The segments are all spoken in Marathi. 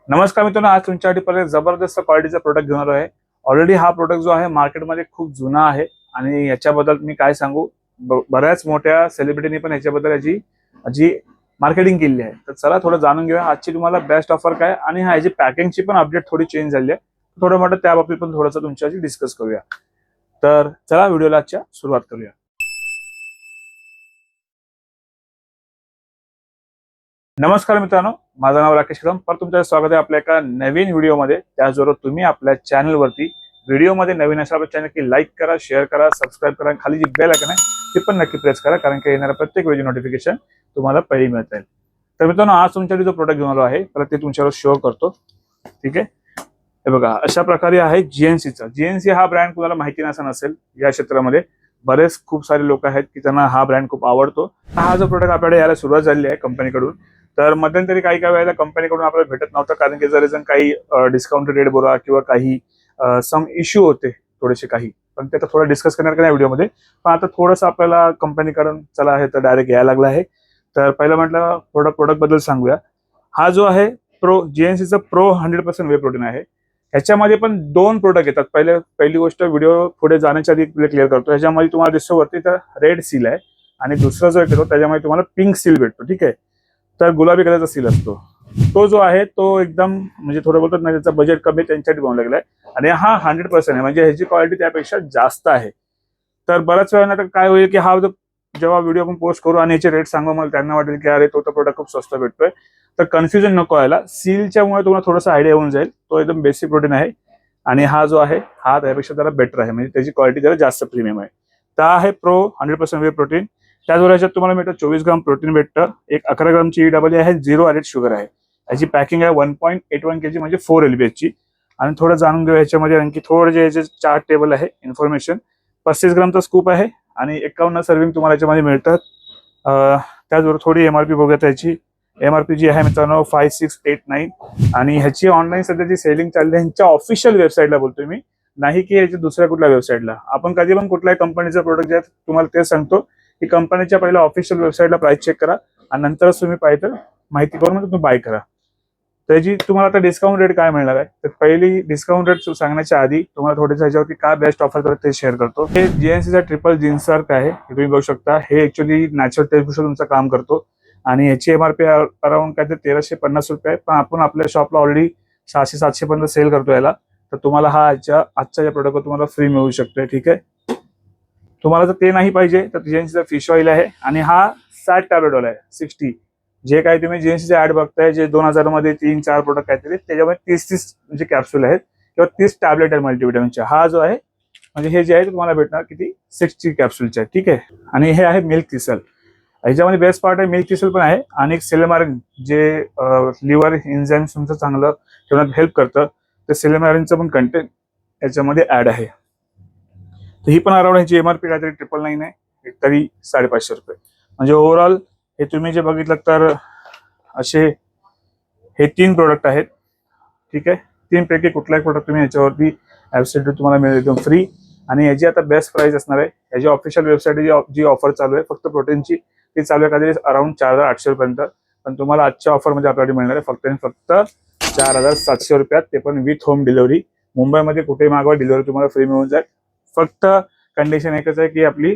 नमस्कार मित्रांनो, आज तुमच्यासाठी परत जबरदस्त क्वालिटीचा प्रोडक्ट घेऊन आलो आहे। ऑलरेडी हा प्रोडक्ट जो आहे मार्केटमध्ये खूप जुना आहे आणि याच्याबद्दल मी काय सांगू, बऱ्याच मोठ्या सेलिब्रिटीनी पण याच्याबद्दल याची जी मार्केटिंग केली आहे। तर चला थोडं जाणून घेऊया आजची तुम्हाला बेस्ट ऑफर काय आणि ह्याची पॅकिंगची पण अपडेट थोडी चेंज झाली आहे। थोडं मोठं त्या बाबतीत पण थोडंसं तुमच्याशी डिस्कस करूया। तर चला व्हिडिओला आजच्या सुरुवात करूया। नमस्कार मित्रांनो, माझं नाव राकेश कदम। पर तुमचं स्वागत आहे आपल्या एका नवीन व्हिडिओमध्ये। त्याचबरोबर तुम्ही आपल्या चॅनलवरती व्हिडिओमध्ये नवीन असाल तर चॅनल की लाईक करा, शेअर करा, सबस्क्राईब करा, खाली जी बेल आयकॉन आहे ती पण नक्की प्रेस करा, कारण की येणाऱ्या प्रत्येक व्हिडिओ नोटिफिकेशन तुम्हाला पहिली मिळत आहे। तर मित्रांनो, आज तुमच्यासाठी जो प्रोडक्ट घेऊन आलो आहे तर ते तुमच्यावर शो करतो। ठीक आहे, हे बघा अशा प्रकारे आहे जीएनसीचा। जीएनसी हा ब्रँड कुणाला माहिती नसेल या क्षेत्रामध्ये बरेच खूप सारे लोक आहेत की त्यांना हा ब्रँड खूप आवडतो। हा जो प्रोडक्ट आपल्याकडे यायला सुरुवात झाली आहे कंपनीकडून। तर मध्यंतरी काही काही वेळेला कंपनीकडून आपल्याला भेटत नव्हतं, कारण की जर काही डिस्काउंट रेट बोला किंवा काही सम इश्यू होते थोडेसे काही, पण ते आता थोडं डिस्कस करणार का नाही व्हिडिओमध्ये। पण आता थोडंसं आपल्याला कंपनीकडून चला आहे तर डायरेक्ट यायला लागला आहे। तर पहिलं म्हटलं थोडं प्रोडक्ट बद्दल सांगूया। हा जो आहे प्रो जीएनसीचा प्रो 100% वे प्रोटीन आहे। ह्याच्यामध्ये पण दोन प्रोडक्ट येतात। पहिली गोष्ट व्हिडिओ पुढे जाण्याच्या आधी क्लिअर करतो। ह्याच्यामध्ये तुम्हाला दिसतो वरती तर रेड सील आहे आणि दुसरा जो येतो त्याच्यामध्ये तुम्हाला पिंक सील भेटतो। ठीक आहे, तर गुलाबी कलरचा सील असतो। तो जो आहे तो एकदम म्हणजे थोडं बोलतात ना, त्याचा बजेट कमी त्यांच्यासाठी बनवला गेलाय आणि हा 100% आहे, म्हणजे ह्याची क्वालिटी त्यापेक्षा जास्त आहे। तर बऱ्याच वेळा तर काय होईल की हा जेव्हा व्हिडिओ आपण पोस्ट करू आणि याचे रेट सांगू, मला त्यांना वाटेल की अरे तो तर प्रोडक्ट खूप स्वस्त भेटतोय। तर कन्फ्युजन नको व्हायला, सीलच्या मुळे तुम्हाला थोडासा आयडिया होऊन जाईल। तो एकदम बेसिक प्रोटीन आहे आणि हा जो आहे हा त्यापेक्षा जरा बेटर आहे, म्हणजे त्याची क्वालिटी जरा जास्त प्रीमियम आहे। तर आहे प्रो 100% वे प्रोटीन। त्याचबरोबर याच्यात तुम्हाला मिळतं 24 ग्राम प्रोटीन भेटतं, एक 11 ग्रामची EWA आहे, 0 ॲडेड शुगर आहे। याची पॅकिंग आहे 1.81 kg म्हणजे 4 LBH ची। आणि थोडं जाणून घेऊ याच्यामध्ये आणखी थोडं जे याचे चार्ट टेबल आहे इन्फॉर्मेशन। 35 ग्रामचा स्कूप आहे आणि 51 सर्विंग तुम्हाला याच्यामध्ये मिळतात। त्याचबरोबर थोडी एमआरपी बघूया त्याची। एमआरपी जी आहे मित्रांनो 5689 आणि ह्याची ऑनलाईन सध्याची सेलिंग चालली आहे ह्यांच्या ऑफिशियल वेबसाईटला, बोलतोय मी, नाही की याच्या दुसऱ्या कुठल्या वेबसाईटला। आपण कधी पण कुठल्याही कंपनीचा प्रोडक्ट जे आहे तुम्हाला तेच सांगतो की कंपनीच्या पहिल्या ऑफिशियल वेबसाईटला प्राइस चेक करा आणि नंतरच तुम्ही पाहिजे तर माहिती करून तुम्ही बाय करा। त्याची तुम्हाला आता डिस्काउंट रेट काय मिळणार आहे, तर पहिली डिस्काउंट रेट सांगण्याच्या आधी तुम्हाला थोडंसं ह्याच्यावरती काय बेस्ट ऑफर करत ते शेअर करतो। हे जीएनसीचा ट्रिपल जीन्स सारखं आहे, हे तुम्ही बघू शकता। हे ऍक्च्युअली नॅचरल टेस्टपेक्षा तुमचं काम करतो आणि याची एमआरपी अराउंड काय ते 1350 रुपये, पण आपण आपल्या शॉपला ऑलरेडी 600-700 पर्यंत सेल करतो याला। तर तुम्हाला हा आजच्या या प्रोडक्टवर तुम्हाला फ्री मिळू शकतोय। ठीक आहे, तुम्हाला जर ते नाही पाहिजे तर जीएनसीचा फिश ऑइल आहे आणि हा 60 टॅबलेट आहे 60। जे काही तुम्ही जीएनसीचे ऍड बघताय, जे 2000 मध्ये 3-4 प्रोडक्ट काहीतरी, त्याच्यामध्ये 30-30 म्हणजे कॅप्सूल आहेत किंवा 30 टॅबलेट आहे मल्टीव्हिटॅमिनच्या। हा जो आहे म्हणजे हे जे आहे तुम्हाला भेटणार किती 60 कॅप्सूलचे आहे। ठीक आहे, आणि हे आहे मिल्क थिसल। ह्याच्यामध्ये बेस्ट पार्ट आहे मिल्क थिसल पण आहे आणि एक सेलेमारिन, जे लिव्हर एन्झाईम तुमचं चांगलं ठेवण्यात हेल्प करतं। तर सेलेमारिनचं पण कंटेंट याच्यामध्ये ऍड आहे। तर ही पण अराउंड ह्याची एमआरपी काहीतरी 999 आहे, तरी 550 रुपये। म्हणजे ओव्हरऑल हे तुम्ही जे बघितलं तर असे हे 3 प्रोडक्ट आहेत। ठीक आहे, 3 पैकी कुठलाही प्रोडक्ट तुम्ही याच्यावरती ऍब्सोल्युटली तुम्हाला मिळेल एकदम फ्री। आणि याची आता बेस्ट प्राइस असणार आहे, याची ऑफिशियल वेबसाईट जी ऑफर चालू आहे फक्त प्रोटीनची, ती चालू आहे काहीतरी अराउंड 4800 रुपयांपर्यंत। पण तुम्हाला आजच्या ऑफरमध्ये आपल्याकडे मिळणार आहे फक्त आणि फक्त 4700 रुपयात, ते पण विथ होम डिलिव्हरी। मुंबईमध्ये कुठेही मागवा, डिलिव्हरी तुम्हाला फ्री मिळून जाईल। फक्त कंडिशन एकच आहे की आपली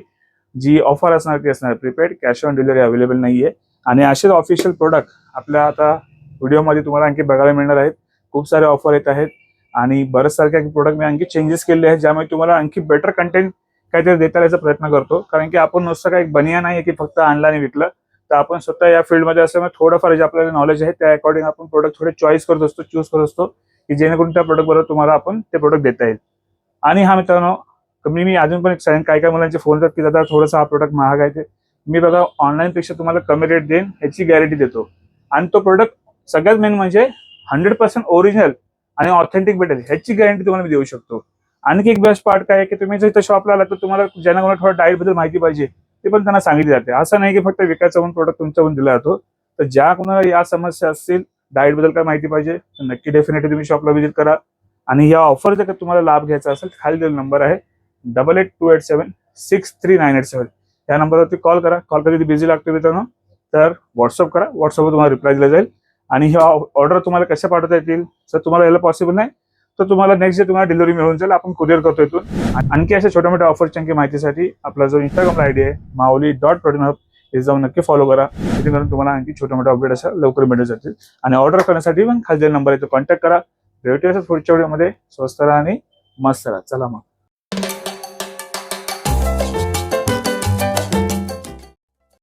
जी ऑफर असणार ती असणार prepaid, cash on delivery available नाहीये। आणि असेच ऑफिशियल प्रोडक्ट आपल्या आता व्हिडिओमध्ये तुम्हाला आणखी बघायला मिळणार आहेत। खूप सारे ऑफर येत आहेत आणि बरेच सारखे प्रोडक्ट मी आणखी चेंजेस केले आहेत, ज्यामुळे तुम्हाला आणखी बेटर कंटेंट काहीतरी देता यायचा प्रयत्न करतो। कारण की आपण नुसतं काही बनिया नाही की फक्त आणलं आणि विकलं, तर आपण स्वतः या फील्डमध्ये असल्यामुळे थोडंफार जे आपल्याला नॉलेज आहे त्या अकॉर्डिंग आपण प्रोडक्ट थोडे चॉईस करत असतो, चूज करत असतो, की जेणेकरून त्या प्रोडक्ट बरोबर तुम्हाला आपण ते प्रोडक्ट देता येईल। आणि हा मित्रांनो, मी अजून पण एक सांगेन, काही काही मुलांचे फोन येतात की दादा थोडासा हा प्रोडक्ट महाग आहे, ते मी बघा ऑनलाईन पेक्षा तुम्हाला कमी रेट देईन ह्याची गॅरंटी देतो। आणि तो प्रोडक्ट सगळ्यात मेन म्हणजे 100% ओरिजिनल आणि ऑथेंटिक भेटेल ह्याची गॅरंटी तुम्हाला मी देऊ शकतो। आणखी एक बेस्ट पार्ट काय आहे की तुम्ही जर इथं शॉपला आला तर तुम्हाला ज्यांना कोणाला थोडं डाएट बद्दल माहिती पाहिजे ते पण त्यांना सांगितले जाते। असं नाही की फक्त विकायचा म्हणून प्रोडक्ट तुमच्याकडून दिला जातो। तर ज्या कोणाला या समस्या असतील, डाएट बद्दल काय माहिती पाहिजे, तर नक्की डेफिनेटली तुम्ही शॉपला व्हिजिट करा। आणि या ऑफरचा जर तुम्हाला लाभ घ्यायचा असेल, खाली दिलेला नंबर आहे 8828763987, या नंबरवरती कॉल करा। कॉल कधी बिझी लागतो मित्रांनो तर व्हॉट्सअप करा, व्हॉट्सअपवर तुम्हाला रिप्लाय दिला जाईल आणि ही ऑर्डर तुम्हाला कशा पाठवता येतील, जर तुम्हाला यायला पॉसिबल नाही तर तुम्हाला नेक्स्ट डे तुम्हाला डिलिव्हरी मिळून जाईल, आपण कुरिअर करतो इथून. आणखी अशा छोट्या मोठ्या ऑफरची आणखी माहितीसाठी आपला जो इंस्टाग्रामला आयडी आहे mauli.protein hub हे जाऊन नक्की फॉलो करा. तिथे करून तुम्हाला आणखी छोट्या मोठ्या अपडेट अशा लवकर मिळत जातील. आणि ऑर्डर करण्यासाठी पण खाली नंबर आहे तो कॉन्टॅक्ट करा. भेटूया पुढच्या व्हिडिओमध्ये. स्वस्त राहा आणि मस्त राहा. चला मग.